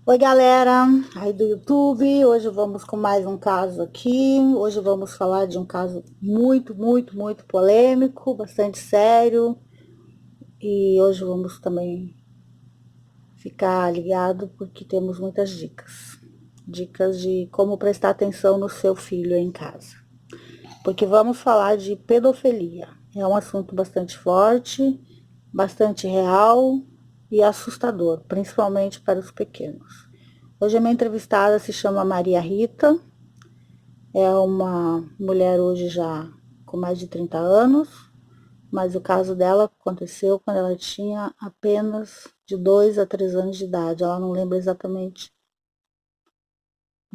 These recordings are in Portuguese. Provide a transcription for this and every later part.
Oi, galera aí do YouTube. Hoje vamos com mais um caso aqui. Hoje vamos falar de um caso muito polêmico, bastante sério. E hoje vamos também ficar ligado porque temos muitas dicas. Dicas de como prestar atenção no seu filho em casa. Porque vamos falar de pedofilia. É um assunto bastante forte, bastante real e assustador, principalmente para os pequenos. Hoje a minha entrevistada se chama Maria Rita, é uma mulher hoje já com mais de 30 anos, mas o caso dela aconteceu quando ela tinha apenas de 2 a 3 anos de idade, ela não lembra exatamente.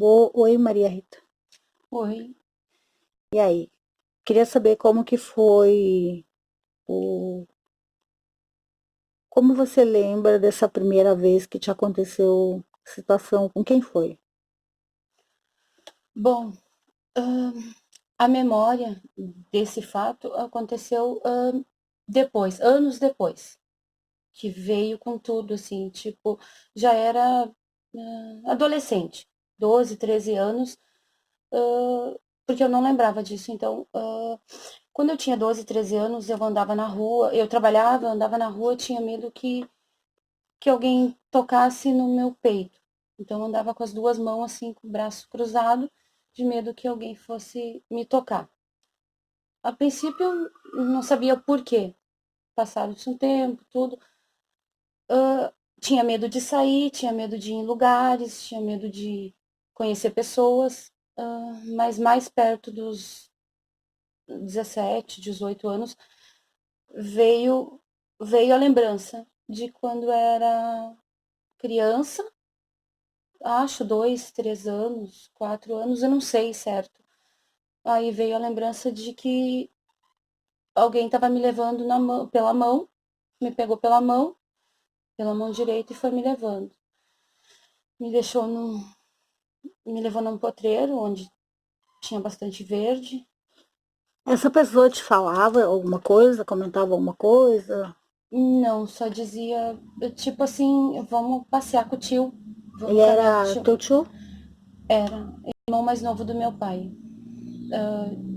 Oi, Maria Rita. Oi. E aí? Queria saber como que foi o... Como você lembra dessa primeira vez que te aconteceu situação, com quem foi? Bom, hã, a memória desse fato aconteceu, depois, anos depois, que veio com tudo, assim, tipo, já era, adolescente, 12, 13 anos, porque eu não lembrava disso. Então, quando eu tinha 12, 13 anos, eu andava na rua, eu trabalhava, eu andava na rua, eu tinha medo que alguém tocasse no meu peito. Então eu andava com as duas mãos assim, com o braço cruzado, de medo que alguém fosse me tocar. A princípio eu não sabia o porquê. Passado-se um tempo, tudo. Tinha medo de sair, tinha medo de ir em lugares, tinha medo de conhecer pessoas, mas mais perto dos 17, 18 anos, veio, veio a lembrança de quando era criança. Acho 2, 3 anos, 4 anos, eu não sei certo. Aí veio a lembrança de que alguém estava me levando pela mão, me pegou pela mão direita e foi me levando. Me deixou num, Me levou num potreiro onde tinha bastante verde. Essa pessoa te falava alguma coisa, comentava alguma coisa? Não, só dizia, tipo assim, vamos passear com o tio, Ele vamos caminhar com o era tio. teu tio? Era irmão mais novo do meu pai.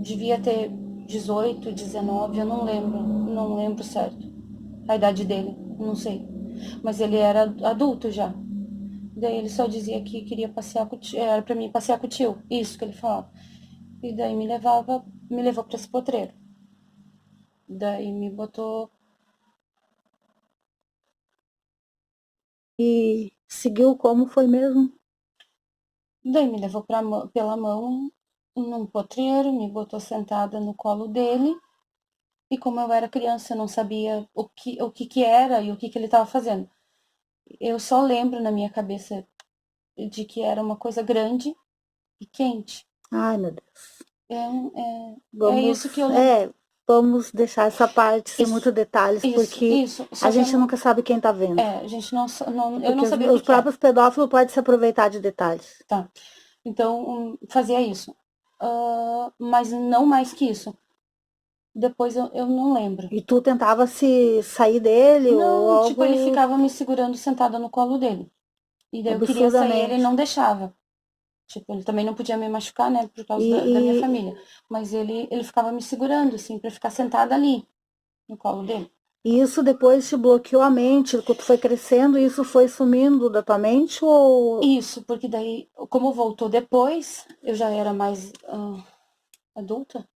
Devia ter 18, 19, eu não lembro, não lembro certo. A idade dele, não sei. Mas ele era adulto já. Daí ele só dizia que queria passear com o tio, era pra mim passear com o tio, isso que ele falava. E daí me levou pra esse potreiro. Daí me botou, E seguiu como foi mesmo? daí me levou pela mão num potreiro, me botou sentada no colo dele. E como eu era criança, eu não sabia o que era e o que ele estava fazendo. Eu só lembro na minha cabeça de que era uma coisa grande e quente. Ai, meu Deus. É isso que eu lembro. Vamos deixar essa parte sem Isso, muitos detalhes, porque isso. a Só que eu gente não. nunca sabe quem tá vendo. A gente não, eu não Porque sabia o que os que era. próprios pedófilos podem se aproveitar de detalhes. Tá. Então, fazia isso. Mas não mais que isso. Depois eu não lembro. E tu tentava se sair dele ou Não, tipo, ele algo ficava me segurando sentada no colo dele. E daí eu queria sair, ele absurdamente. não deixava. Tipo, ele também não podia me machucar, né, por causa da minha E, família. Mas ele ficava me segurando, assim, pra ficar sentada ali, no colo dele. e isso depois te bloqueou a mente, quando tu foi crescendo, isso foi sumindo da tua mente ou Isso, porque daí, como voltou depois, eu já era mais adulta,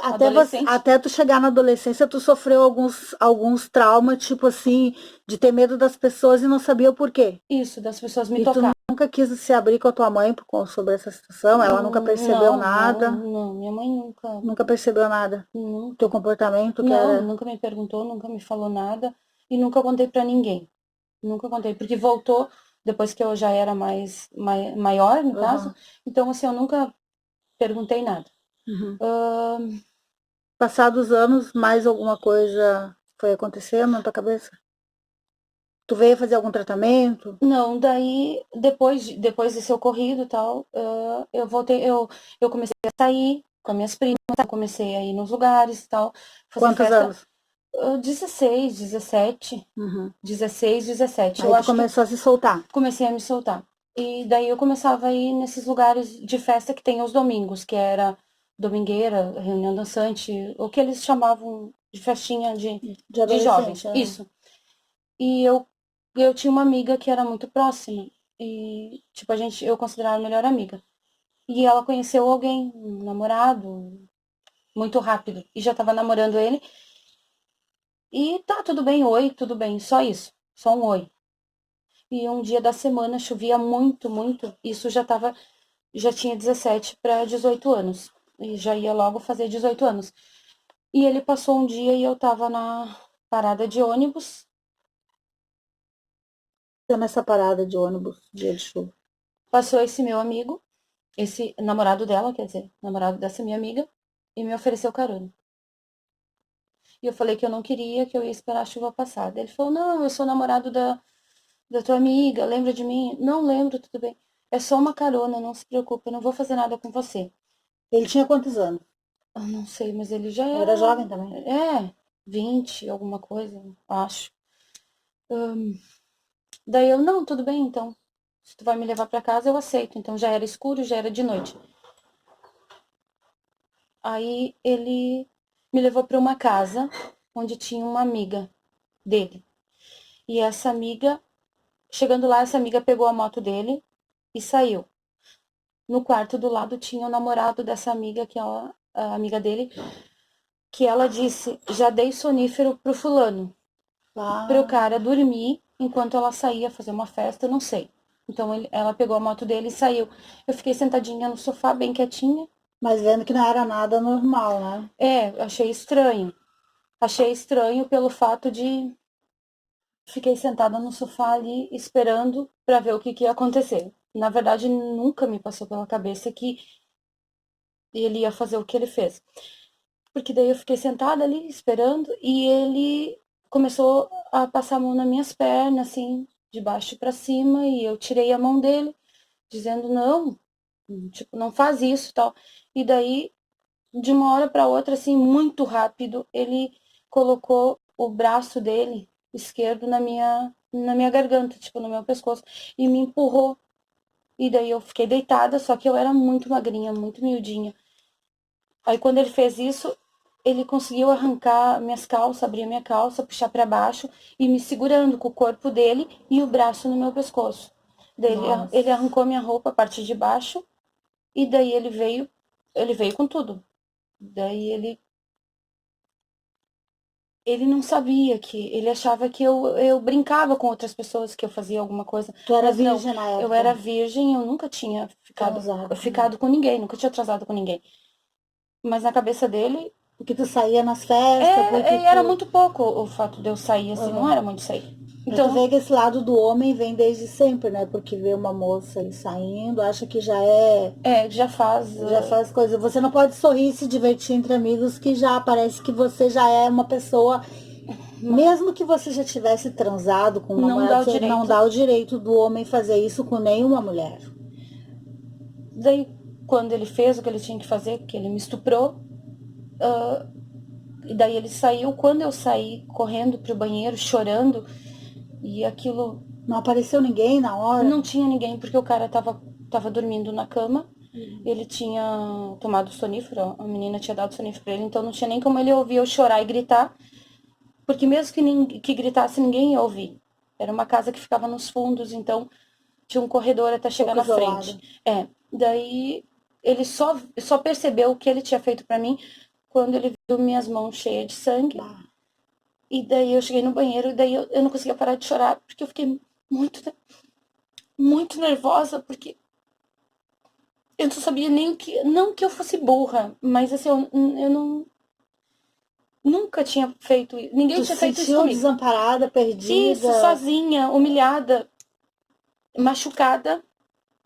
adolescente. até tu chegar na adolescência, tu sofreu alguns traumas, tipo assim, de ter medo das pessoas e não sabia o porquê. Isso, das pessoas me E tu tocar. nunca quis se abrir com a tua mãe sobre essa situação, ela nunca percebeu nada, Não, minha mãe nunca, nunca percebeu nada. Teu nunca. comportamento que Não, era. nunca me perguntou, nunca me falou nada e nunca contei pra ninguém. Nunca contei, porque voltou depois que eu já era maior, no caso. Uhum, Então, assim, eu nunca perguntei nada. uhum. Uh, Passados anos, mais alguma coisa foi acontecendo na tua cabeça? Tu veio fazer algum tratamento? não, daí, depois desse ocorrido e tal, eu voltei, eu comecei a sair com as minhas primas, comecei a ir nos lugares e tal, fazer Quantos festa. anos? 16, 17, Uhum. 16, 17. Aí Eu tu acho que começou a se soltar. comecei a me soltar. E daí eu começava a ir nesses lugares de festa que tem aos domingos, que era domingueira, reunião dançante, o que eles chamavam de festinha De de adolescente, jovens. né? Isso. E eu tinha uma amiga que era muito próxima. E, tipo, eu considerava a melhor amiga. E ela conheceu alguém, um namorado, muito rápido. E já tava namorando ele. E tá, tudo bem, oi, tudo bem. Só isso. Só um oi. E um dia da semana chovia muito, muito. Isso já tinha 17 para 18 anos. E já ia logo fazer 18 anos. E ele passou um dia e eu tava na parada de ônibus. Tô nessa parada de ônibus, dia de chuva. Passou esse meu amigo, esse namorado dela, quer dizer, namorado dessa minha amiga, e me ofereceu carona. E eu falei que eu não queria, que eu ia esperar a chuva passar. Daí ele falou: Não, eu sou namorado da tua amiga, lembra de mim? Não lembro, tudo bem. É só uma carona, não se preocupe, eu não vou fazer nada com você. Ele tinha quantos anos? Eu não sei, mas ele já Era jovem também. é 20, alguma coisa, acho. Daí eu, não, tudo bem, então. Se tu vai me levar pra casa, eu aceito. Então já era escuro, já era de noite. Aí ele me levou pra uma casa onde tinha uma amiga dele. E essa amiga, chegando lá, essa amiga pegou a moto dele e saiu. No quarto do lado tinha o namorado dessa amiga, que é a amiga dele, que ela disse: já dei sonífero pro fulano, pro Ah, cara dormir enquanto ela saía fazer uma festa, eu não sei. Então ela pegou a moto dele e saiu. Eu fiquei sentadinha no sofá, bem quietinha. mas vendo que não era nada normal, né? Achei estranho. Achei estranho pelo fato de fiquei sentada no sofá ali esperando para ver o que ia acontecer. Na verdade, nunca me passou pela cabeça que ele ia fazer o que ele fez. Porque daí eu fiquei sentada ali esperando e ele começou a passar a mão nas minhas pernas, assim, de baixo para cima, e eu tirei a mão dele, dizendo não, tipo, não faz isso, tal. E daí, de uma hora para outra, assim, muito rápido, ele colocou o braço dele esquerdo na minha garganta, tipo, no meu pescoço, e me empurrou. E daí eu fiquei deitada, só que eu era muito magrinha, muito miudinha. Aí quando ele fez isso, ele conseguiu arrancar minhas calças, abrir a minha calça, puxar para baixo e me segurando com o corpo dele e o braço no meu pescoço. Daí ele Nossa. arrancou minha roupa, a parte de baixo, e daí ele veio com tudo. Daí ele não sabia ele achava que eu brincava com outras pessoas, que eu fazia alguma coisa, Tu era mas não, virgem na eu época, era virgem, eu nunca tinha ficado, transado. ficado com ninguém, nunca tinha atrasado com ninguém. Mas na cabeça dele, Porque tu saía nas festas, porque era tu. muito pouco o fato de eu sair assim, não Uhum. era muito sair. Pra tu Então, ver que esse lado do homem vem desde sempre, né? Porque vê uma moça ali saindo, acha que já é. já faz. Já faz coisa. Você não pode sorrir e se divertir entre amigos, que já parece que você já é uma pessoa. Mesmo que você já tivesse transado com um Não dá namorado, o você não direito. dá o direito do homem fazer isso com nenhuma mulher. Daí, quando ele fez o que ele tinha que fazer, que ele me estuprou, e daí ele saiu. Quando eu saí correndo pro banheiro, chorando, e aquilo Não apareceu ninguém na hora? não tinha ninguém, porque o cara tava dormindo na cama. Ele tinha tomado sonífero, a menina tinha dado sonífero pra ele, então não tinha nem como ele ouvir eu chorar e gritar, porque mesmo que gritasse, ninguém ia ouvir. Era uma casa que ficava nos fundos, então tinha um corredor até Um chegar pouco na frente. isolado. Daí ele só percebeu o que ele tinha feito pra mim quando ele viu minhas mãos cheias de sangue. Bah. E daí eu cheguei no banheiro e daí eu não conseguia parar de chorar, porque eu fiquei muito, muito nervosa, porque eu não sabia nem o que. Não que eu fosse burra, mas assim, eu não. Nunca tinha feito isso. Ninguém Tu se tinha feito isso sentiu comigo. desamparada, Isso, perdida, sozinha, humilhada, machucada,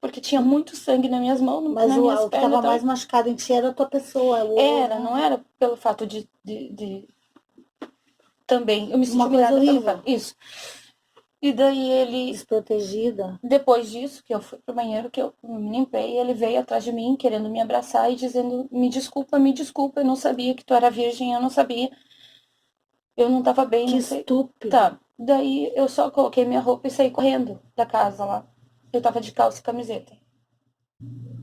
porque tinha muito sangue nas minhas mãos, mas nas minhas o que pernas. estava mais machucado em ti era a tua pessoa. Não era pelo fato de também. Eu me senti Uma coisa humilhada pelo horrível, fato. Isso. E daí desprotegida. depois disso, que eu fui pro banheiro, que eu me limpei, ele veio atrás de mim, querendo me abraçar e dizendo: me desculpa, eu não sabia que tu era virgem, eu não sabia. Eu não tava bem, Que não sei. estúpido. Tá. Daí eu só coloquei minha roupa e saí correndo da casa lá. Eu tava de calça e camiseta.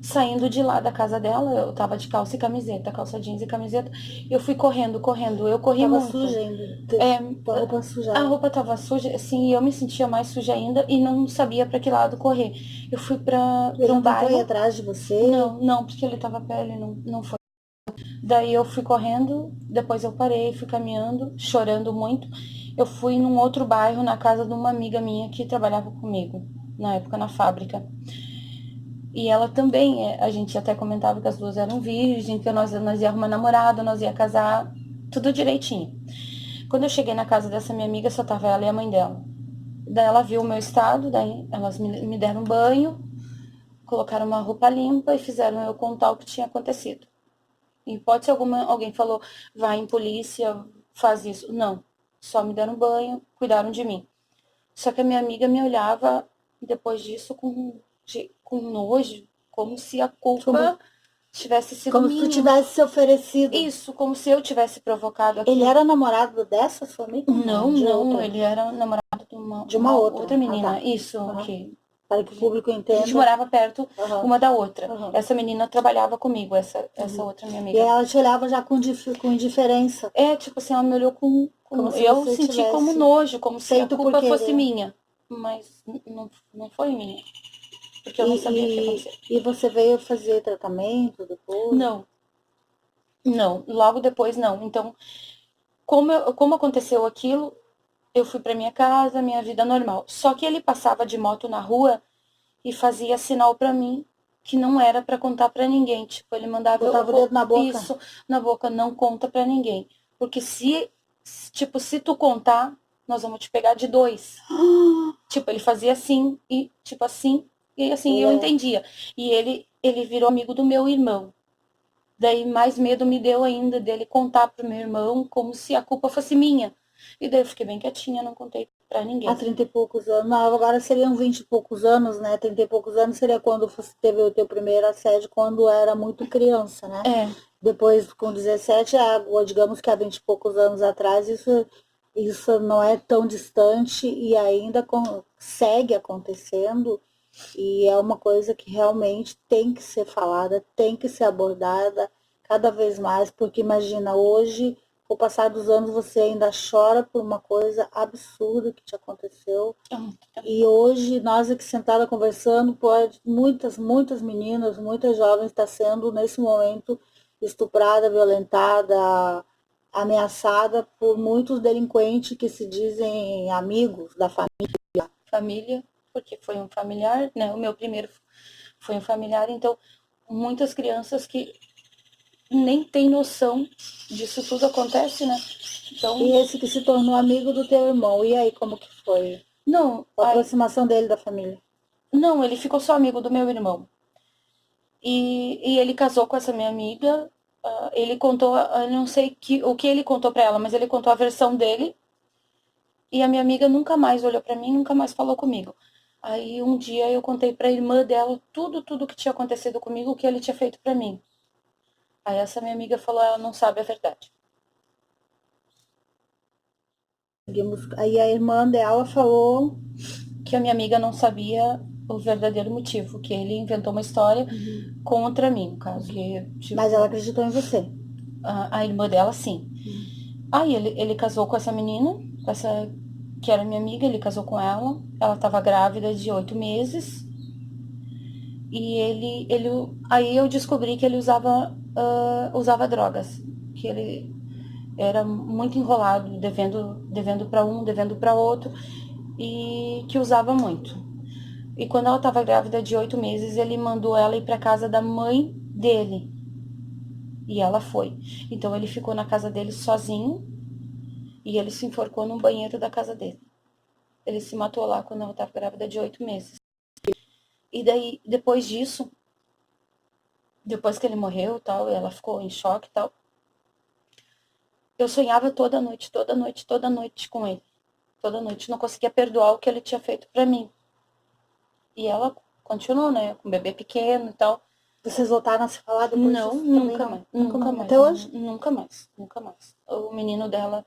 Saindo de lá da casa dela, eu tava de calça e camiseta, calça jeans e camiseta. Eu fui correndo, correndo. Eu corri Tava muito. suja ainda. É, Tua roupa a sujada. roupa tava suja, assim, e eu me sentia mais suja ainda e não sabia pra que lado correr. Eu fui pra Ele um não tentou ir bairro. atrás de você? Não, não, porque ele tava perto, ele não foi. Daí eu fui correndo, depois eu parei, fui caminhando, chorando muito. Eu fui num outro bairro, na casa de uma amiga minha que trabalhava comigo, na época na fábrica. E ela também, a gente até comentava que as duas eram virgens, que nós ia arrumar namorado, nós ia casar, tudo direitinho. Quando eu cheguei na casa dessa minha amiga, só tava ela e a mãe dela. Daí ela viu o meu estado, daí elas me deram um banho, colocaram uma roupa limpa e fizeram eu contar o que tinha acontecido. Em hipótese alguma, alguém falou, vai em polícia, faz isso. Não, só me deram um banho, cuidaram de mim. Só que a minha amiga me olhava depois disso com nojo, como se a Como, culpa tivesse sido como se tu minha. tivesse se oferecido. Isso, como se eu tivesse provocado Ele aquilo. era namorado dessa sua amiga? Não, Não, de não, outra. ele era namorado de uma, De uma uma outra. outra Ah, menina. tá. Isso, Aham. que Para que o público a gente entenda. morava perto Aham. uma da outra. Aham. Essa menina trabalhava comigo, essa Uhum. outra minha E aí amiga. ela te olhava já com indiferença. É, tipo assim, ela me olhou Como se eu você senti como tivesse nojo, como se a feito por culpa fosse querer. minha. Mas não foi minha, porque eu não sabia o que ia E, acontecer. e você veio fazer tratamento depois? Não, não, logo depois não. Então, como aconteceu aquilo, eu fui pra minha casa, minha vida normal. Só que ele passava de moto na rua e fazia sinal pra mim que não era pra contar pra ninguém. Tipo, ele mandava Botava o dedo na boca? isso na boca, não conta pra ninguém. Porque tipo, se tu contar, nós vamos te pegar de dois. Tipo, ele fazia assim e tipo assim, e assim, eu Ele entendia. E ele virou amigo do meu irmão. Daí mais medo me deu ainda dele contar pro meu irmão como se a culpa fosse minha. E daí eu fiquei bem quietinha, não contei pra há ninguém. 30 e poucos anos. Não, agora seriam 20 e poucos anos, né? 30 e poucos anos seria quando você teve o teu primeiro assédio, quando era muito criança, né? É, Depois, com 17, digamos que há 20 e poucos anos atrás, isso não é tão distante e ainda segue acontecendo. E é uma coisa que realmente tem que ser falada, tem que ser abordada cada vez mais, porque imagina, hoje, com o passar dos anos, você ainda chora por uma coisa absurda que te aconteceu. E hoje, nós aqui sentada conversando, muitas meninas, muitas jovens estão sendo, nesse momento, estuprada, violentada, ameaçada por muitos delinquentes que se dizem amigos da família. família, porque foi um familiar, né? O meu primeiro foi um familiar, então muitas crianças que nem têm noção disso tudo acontece, né? Então, E esse que se tornou amigo do teu irmão, e aí como que foi não, a aproximação dele da família? não, ele ficou só amigo do meu irmão. E ele casou com essa minha amiga. Ele contou, eu não sei o que ele contou pra ela, mas ele contou a versão dele. E a minha amiga nunca mais olhou pra mim, nunca mais falou comigo. Aí um dia eu contei pra irmã dela tudo que tinha acontecido comigo, o que ele tinha feito pra mim. Aí essa minha amiga falou, ela não sabe a verdade. Aí a irmã dela falou, Que a minha amiga não sabia o verdadeiro motivo, que ele inventou uma história contra mim, no caso. Que, tipo, mas ela acreditou em você. a irmã dela, sim. Aí ele casou com essa menina, com essa que era minha amiga, ele casou com ela. Ela estava grávida de 8 meses. E aí eu descobri que ele usava drogas. Que ele era muito enrolado, devendo para um, devendo para outro. E que usava muito. E quando ela estava grávida de 8 meses, ele mandou ela ir para casa da mãe dele. E ela foi. Então ele ficou na casa dele sozinho e ele se enforcou no banheiro da casa dele. Ele se matou lá quando ela estava grávida de 8 meses. E daí, depois disso, depois que ele morreu tal, ela ficou em choque e tal, eu sonhava toda noite, toda noite, toda noite com ele. Toda noite. Não conseguia perdoar o que ele tinha feito pra mim. E ela continuou, né? Com um bebê pequeno e tal. Vocês voltaram a se falar depois Não, disso? Também nunca não? mais. Nunca Nunca mais. mais. Até hoje? Nunca mais. Nunca mais. O menino dela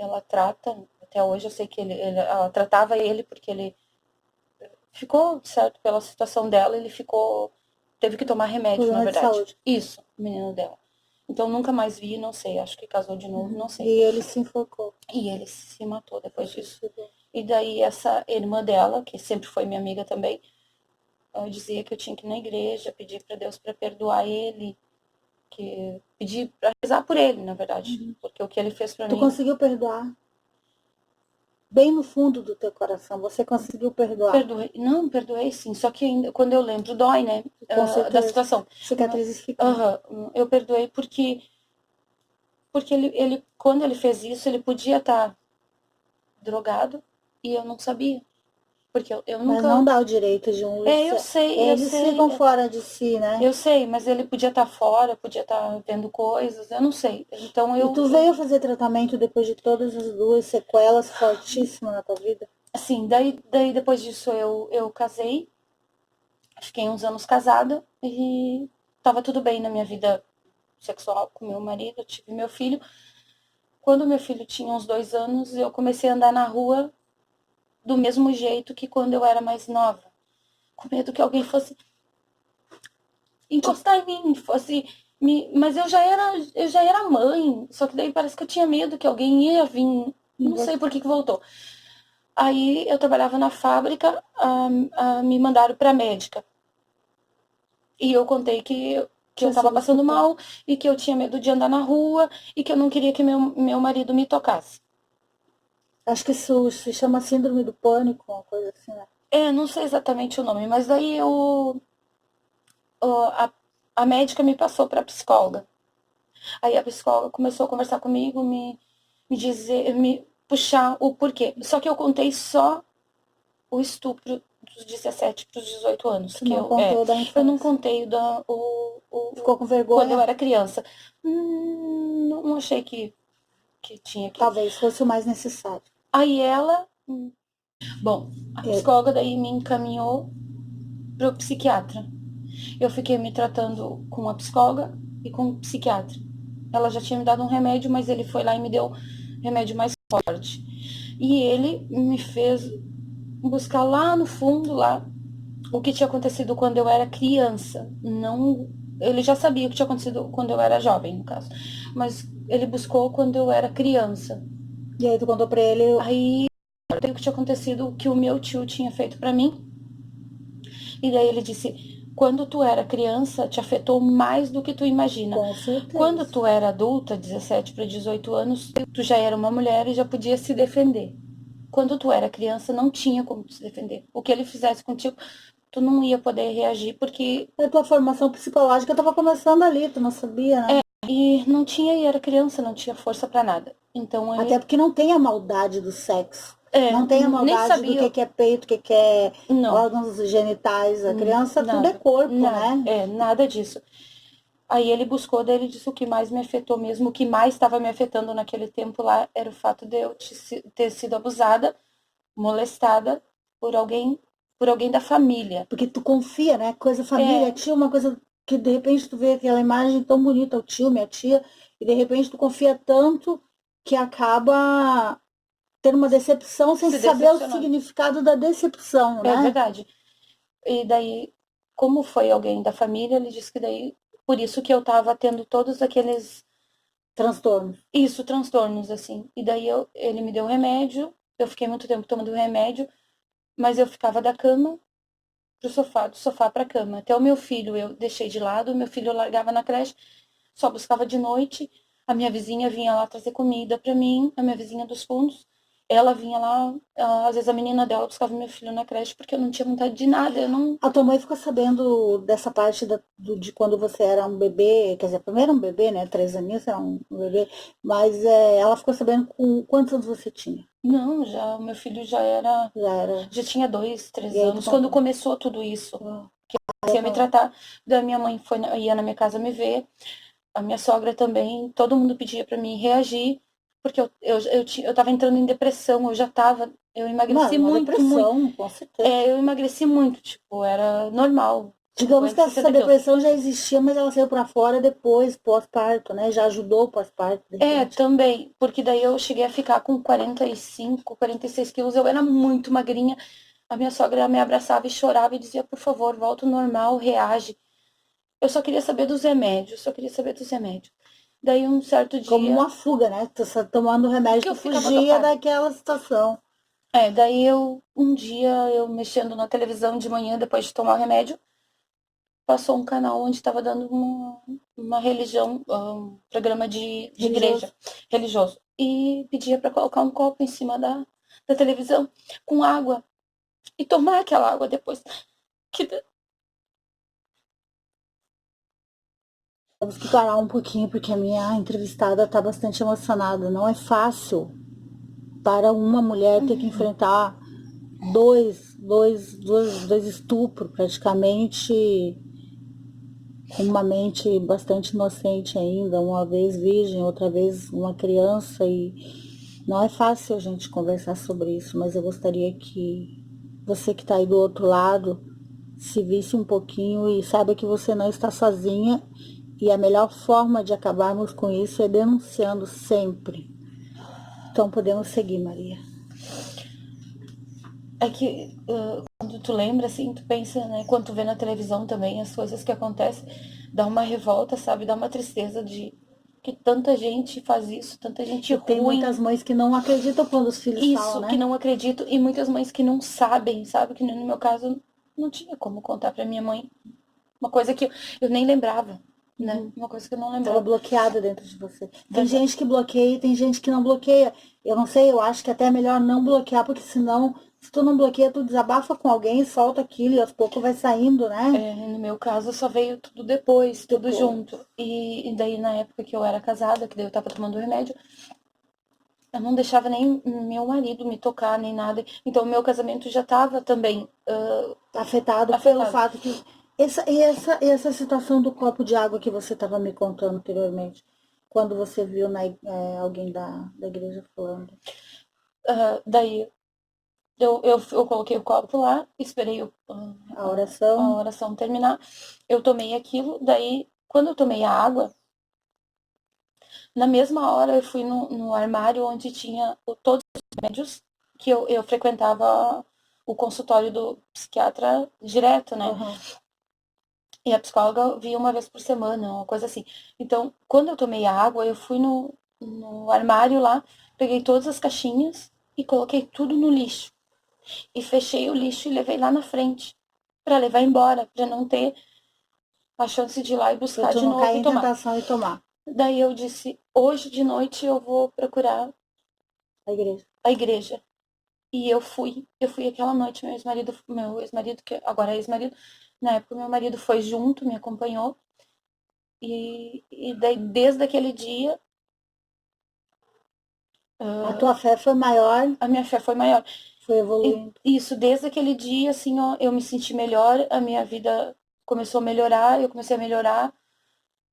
ela trata, até hoje eu sei que ela tratava ele porque ele ficou, certo, pela situação dela, teve que tomar remédio, na Problema de verdade. saúde. Isso, o menino dela. Então nunca mais vi, não sei, acho que casou de novo, não sei. E ele se enforcou. E ele se matou depois disso. Suicidou. E daí essa irmã dela, que sempre foi minha amiga também, dizia que eu tinha que ir na igreja, pedir para Deus para perdoar ele, que pedir para rezar por ele, na verdade, porque o que ele fez para Tu mim. conseguiu perdoar? Bem no fundo do teu coração, você conseguiu perdoar? Perdoei, não, perdoei sim, só que ainda, quando eu lembro, dói, né, Com certeza. da situação. Cicatrizes ficam. Eu perdoei porque ele, quando ele fez isso, ele podia estar drogado e eu não sabia. Porque eu Mas nunca. não dá o direito de um. Eu sei, Eles ficam fora de si, né? Eu sei, mas ele podia estar fora, podia estar vendo coisas, eu não sei. Então E tu veio fazer tratamento depois de todas as duas sequelas fortíssimas na tua vida? Assim, daí depois disso eu casei, fiquei uns anos casada e tava tudo bem na minha vida sexual com meu marido, tive meu filho. Quando meu filho tinha uns 2 anos, eu comecei a andar na rua do mesmo jeito que quando eu era mais nova. Com medo que alguém fosse encostar em mim, fosse mas eu já era mãe, só que daí parece que eu tinha medo que alguém ia vir, não sei por que voltou. Aí eu trabalhava na fábrica, me mandaram para médica. E eu contei que eu tava passando mal e que eu tinha medo de andar na rua e que eu não queria que meu marido me tocasse. Acho que isso se chama síndrome do pânico, uma coisa assim, né? Não sei exatamente o nome, mas daí a médica me passou para psicóloga. Aí a psicóloga começou a conversar comigo, me dizer, me puxar o porquê. Só que eu contei só o estupro dos 17 para os 18 anos. Tu não contou da infância. Eu não contei Ficou com vergonha? Quando eu era criança. Não achei que tinha que. Talvez fosse o mais necessário. Aí ela. Bom, a psicóloga daí me encaminhou pro psiquiatra. Eu fiquei me tratando com a psicóloga e com o psiquiatra. Ela já tinha me dado um remédio, mas ele foi lá e me deu remédio mais forte. E ele me fez buscar lá no fundo, lá, o que tinha acontecido quando eu era criança. Não, ele já sabia o que tinha acontecido quando eu era jovem, no caso. Mas ele buscou quando eu era criança. E aí tu contou pra ele... Aí o que tinha acontecido, o que o meu tio tinha feito pra mim. E daí ele disse: quando tu era criança, te afetou mais do que tu imagina. Com certeza. Quando tu era adulta, 17 para 18 anos, tu já era uma mulher e já podia se defender. Quando tu era criança, não tinha como se defender. O que ele fizesse contigo, tu não ia poder reagir, porque... A tua formação psicológica estava começando ali, tu não sabia, né? E não tinha, e era criança, não tinha força para nada. Então, Até porque não tem a maldade do sexo. Não tem a nem maldade sabia... do que é peito, o que é Não. órgãos genitais. A criança Nada, tudo é corpo, né? Nada disso. Aí ele buscou, daí ele disse: o que mais me afetou mesmo, o que mais estava me afetando naquele tempo lá era o fato de eu ter sido abusada, molestada por alguém da família. Porque tu confia, né? Coisa família, tio, uma coisa que de repente tu vê aquela imagem tão bonita, o tio, minha tia, e de repente tu confia tanto que acaba tendo uma decepção sem saber o significado da decepção, né? É verdade. E daí, como foi alguém da família, ele disse que daí, por isso que eu tava tendo todos aqueles... transtornos. Isso, transtornos, assim. E daí ele me deu remédio, eu fiquei muito tempo tomando remédio, mas eu ficava da cama pro sofá, do sofá pra cama. Até o meu filho eu deixei de lado, meu filho eu largava na creche, só buscava de noite. A minha vizinha vinha lá trazer comida pra mim, a minha vizinha dos fundos. Ela vinha lá, às vezes a menina dela buscava meu filho na creche porque eu não tinha vontade de nada, eu não... A tua mãe ficou sabendo dessa parte de quando você era um bebê, quer dizer, primeiro um bebê, né? 3 aninhos, era um bebê, mas ela ficou sabendo com quantos anos você tinha? Não, já, o meu filho já tinha 2, 3 anos, quando começou tudo isso. Que eu comecei a me tratar, da minha mãe ia na minha casa me ver, a minha sogra também, todo mundo pedia pra mim reagir, porque eu tava entrando em depressão, eu emagreci muito, depressão, com certeza. eu emagreci muito, tipo, era normal, Digamos que 50, essa 60 quilos. depressão já existia, mas ela saiu pra fora depois, pós-parto, né? Já ajudou o pós-parto, de repente. Também, porque daí eu cheguei a ficar com 45, 46 quilos, eu era muito magrinha. A minha sogra me abraçava e chorava e dizia, por favor, volta ao normal, reage. Eu só queria saber dos remédios, só queria saber dos remédios. Daí um certo Como dia, uma fuga, né? Tu só tomando remédio, que eu tu ficava fugia dopada. daquela situação. Daí um dia eu mexendo na televisão de manhã, depois de tomar o remédio, passou um canal onde estava dando uma religião, um programa de Religioso. igreja religioso. E pedia para colocar um copo em cima da televisão com água e tomar aquela água depois. Que, Temos que parar um pouquinho, porque a minha entrevistada está bastante emocionada. Não é fácil para uma mulher ter que enfrentar dois estupros, praticamente, com uma mente bastante inocente ainda, uma vez virgem, outra vez uma criança, e não é fácil a gente conversar sobre isso, mas eu gostaria que você que está aí do outro lado se visse um pouquinho e saiba que você não está sozinha, e a melhor forma de acabarmos com isso é denunciando sempre. Então podemos seguir, Maria. é que quando tu lembra, assim, tu pensa, né? Quando tu vê na televisão também as coisas que acontecem, dá uma revolta, sabe? Dá uma tristeza de que tanta gente faz isso, tanta gente E tem ruim. muitas mães que não acreditam quando os filhos falam, Isso, que né? não acredito, e muitas mães que não sabem, sabe? Que no meu caso não tinha como contar pra minha mãe. Uma coisa que eu nem lembrava, né? Uhum. Uma coisa que eu não Estava lembrava. bloqueada dentro de você. Tem Verdade. gente que bloqueia e tem gente que não bloqueia. Eu não sei, eu acho que até é melhor não bloquear, porque senão, se tu não bloqueia, tu desabafa com alguém, solta aquilo e aos poucos vai saindo, né? No meu caso, só veio tudo depois, tudo Depois. junto. E daí, na época que eu era casada, que daí eu tava tomando remédio, eu não deixava nem meu marido me tocar, nem nada. Então, o meu casamento já tava também Afetado pelo afetado. fato que. Essa situação do copo de água que você estava me contando anteriormente, quando você viu alguém da igreja falando. Daí, eu coloquei o copo lá, esperei A a oração. oração terminar. Eu tomei aquilo, daí, quando eu tomei a água, na mesma hora eu fui no armário onde tinha todos os remédios, que eu frequentava o consultório do psiquiatra direto, né? Uhum. E a psicóloga via uma vez por semana, uma coisa assim. Então, quando eu tomei a água, eu fui no armário lá, peguei todas as caixinhas e coloquei tudo no lixo. E fechei o lixo e levei lá na frente para levar embora, para não ter a chance de ir lá e Pra buscar tu de não novo cair e em tomar. tentação e tomar Daí eu disse, hoje de noite eu vou procurar a igreja. a igreja. E eu fui aquela noite, meu ex-marido, que agora é ex-marido, na época meu marido foi junto, me acompanhou. E daí, desde aquele dia, A tua fé foi maior, a minha fé foi maior. foi E evoluindo. isso, desde aquele dia, assim, ó, eu me senti melhor, a minha vida começou a melhorar, eu comecei a melhorar,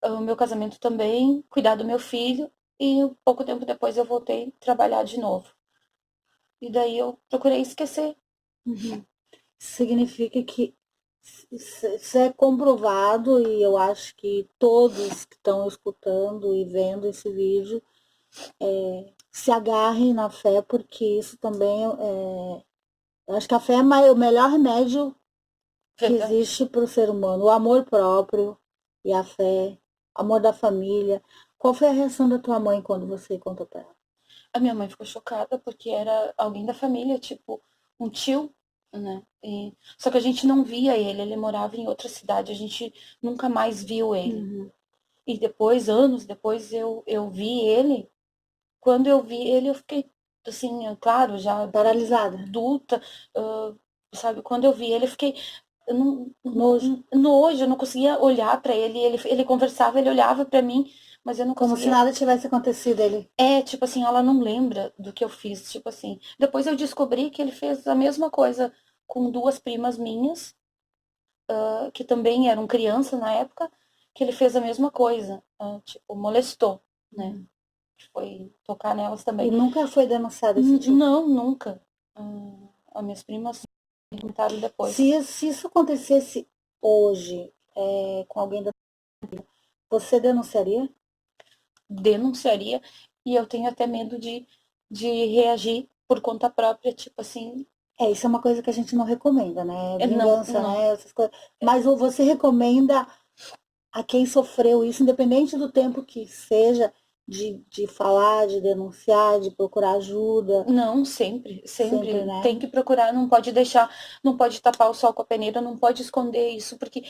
o meu casamento também, cuidar do meu filho, e pouco tempo depois eu voltei a trabalhar de novo. E daí eu procurei esquecer. Uhum. Significa que isso é comprovado, e eu acho que todos que estão escutando e vendo esse vídeo se agarrem na fé, porque isso também eu acho que a fé é o melhor remédio que Verdade. existe para o ser humano. O amor próprio e a fé, o amor da família. Qual foi a reação da tua mãe quando você contou para ela? A minha mãe ficou chocada porque era alguém da família, tipo, um tio, né? Só que a gente não via ele, ele morava em outra cidade, a gente nunca mais viu ele. Uhum. E depois, anos depois, eu vi ele. Quando eu vi ele, eu fiquei, assim, claro, já Paralisada. adulta, sabe? Quando eu vi ele, eu fiquei Nojo. nojo, eu não conseguia olhar pra ele. Ele conversava, ele olhava pra mim, mas eu não Como se conseguia. nada tivesse acontecido ali. Tipo assim, ela não lembra do que eu fiz, tipo assim. Depois eu descobri que ele fez a mesma coisa com duas primas minhas, que também eram crianças na época, que ele fez a mesma coisa, tipo, molestou, né? Uhum. Foi tocar nelas E também. nunca foi denunciado esse tipo. Não, nunca. As minhas primas comentaram depois. Se isso acontecesse hoje com alguém da você denunciaria? Denunciaria, e eu tenho até medo de reagir por conta própria, tipo assim, Isso é uma coisa que a gente não recomenda, né? não, Vingança, não, né? Essas coisas. Mas você recomenda a quem sofreu isso, independente do tempo que seja, de falar, de denunciar, de procurar ajuda, não, sempre, sempre, sempre né? tem que procurar, não pode deixar, não pode tapar o sol com a peneira, não pode esconder isso, porque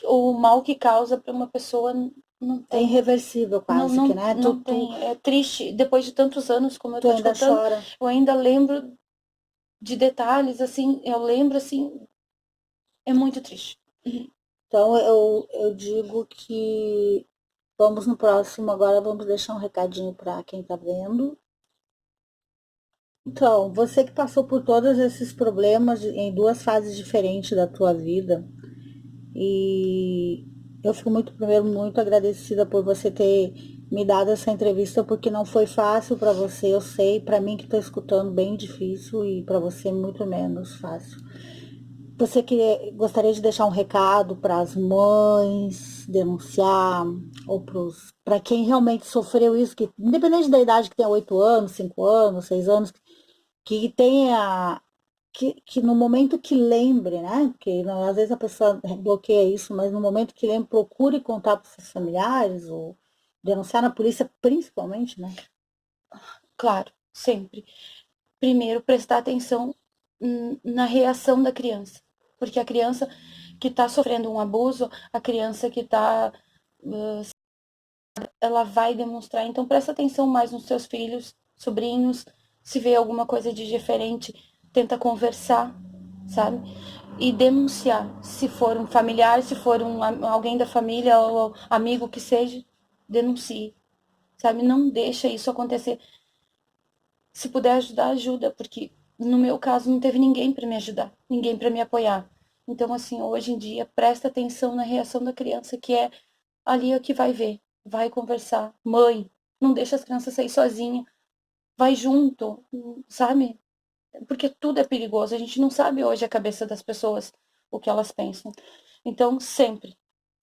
o mal que causa para uma pessoa não É tem, irreversível não, quase que, não, né? não tem, é triste, depois de tantos anos, como eu Tu tô te ainda contando, chora. eu ainda lembro de detalhes, assim, eu lembro, assim, é muito triste. Então eu digo que vamos no próximo agora, vamos deixar um recadinho para quem tá vendo. Então, você que passou por todos esses problemas em duas fases diferentes da tua vida, e eu fico primeiro, muito agradecida por você ter me dado essa entrevista, porque não foi fácil para você, eu sei, para mim que estou escutando, bem difícil, e para você muito menos fácil. Você gostaria de deixar um recado para as mães, denunciar, ou para quem realmente sofreu isso, que independente da idade que tenha 8 anos, 5 anos, 6 anos, que tenha que no momento que lembre, né? Porque às vezes a pessoa bloqueia isso, mas no momento que lembre, procure contar para os seus familiares ou denunciar na polícia, principalmente, né? Claro, sempre. Primeiro, prestar atenção na reação da criança. Porque a criança que está sofrendo um abuso, a criança que está. Ela vai demonstrar. Então, presta atenção mais nos seus filhos, sobrinhos. Se vê alguma coisa de diferente, tenta conversar, sabe? E denunciar. Se for um familiar, se for alguém da família ou amigo que seja, denuncie. Sabe? Não deixa isso acontecer. Se puder ajudar, ajuda, porque no meu caso não teve ninguém para me ajudar, ninguém para me apoiar. Então, assim, hoje em dia, presta atenção na reação da criança, que é ali o que vai ver, vai conversar. Mãe, não deixa as crianças sair sozinha, vai junto, sabe? Porque tudo é perigoso, a gente não sabe hoje a cabeça das pessoas, o que elas pensam. Então, sempre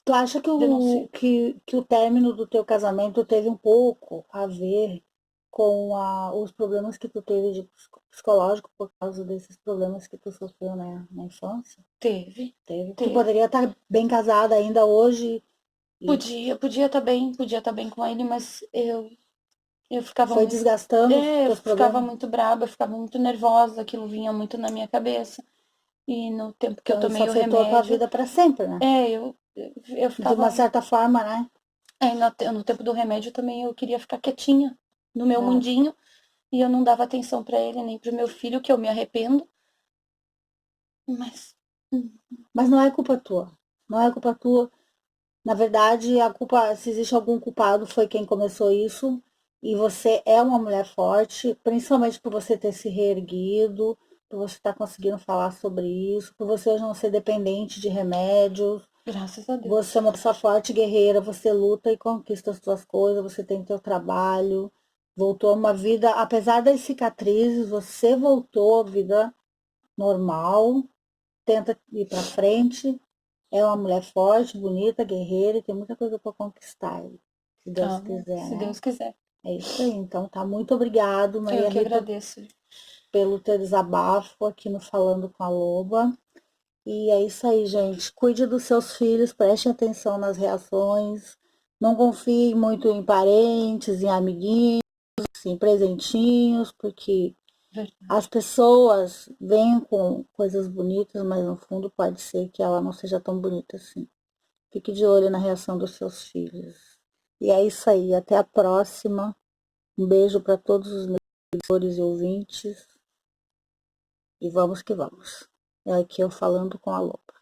Tu acha que denuncie. que o término do teu casamento teve um pouco a ver com os problemas que tu teve de psicológico por causa desses problemas que tu sofreu na infância? Teve, Teve. Tu teve. poderia estar bem casada ainda hoje e Podia estar bem com ele, mas eu ficava foi muito. desgastando os É, eu teus ficava problemas? muito braba, eu ficava muito nervosa, aquilo vinha muito na minha cabeça. E no tempo que eu Então isso tomei o afetou a tua remédio, vida para sempre, né? eu De uma ficava. certa forma, né? No tempo do remédio também eu queria ficar quietinha no meu É. mundinho e eu não dava atenção pra ele nem pro meu filho, que eu me arrependo. Mas. Mas não é culpa tua. Não é culpa tua. Na verdade, a culpa, se existe algum culpado, foi quem começou isso. E você é uma mulher forte, principalmente por você ter se reerguido, por você estar conseguindo falar sobre isso, por você hoje não ser dependente de remédios. Graças a Você é Deus. uma pessoa forte, guerreira, você luta e conquista as suas coisas, você tem teu trabalho, voltou a uma vida, apesar das cicatrizes, você voltou à vida normal, tenta ir para frente, é uma mulher forte, bonita, guerreira e tem muita coisa para conquistar, se Deus Ah, quiser, se né? Deus quiser. É isso aí. Então tá, muito obrigado, Eu Maria que Rita, agradeço. pelo teu desabafo aqui no Falando com a Loba. E é isso aí, gente. Cuide dos seus filhos, preste atenção nas reações. Não confie muito em parentes, em amiguinhos, em presentinhos, porque Verdade. as pessoas vêm com coisas bonitas, mas no fundo pode ser que ela não seja tão bonita assim. Fique de olho na reação dos seus filhos. E é isso aí. Até a próxima. Um beijo para todos os meus seguidores e ouvintes. E vamos que vamos. É aqui eu falando com a Loba.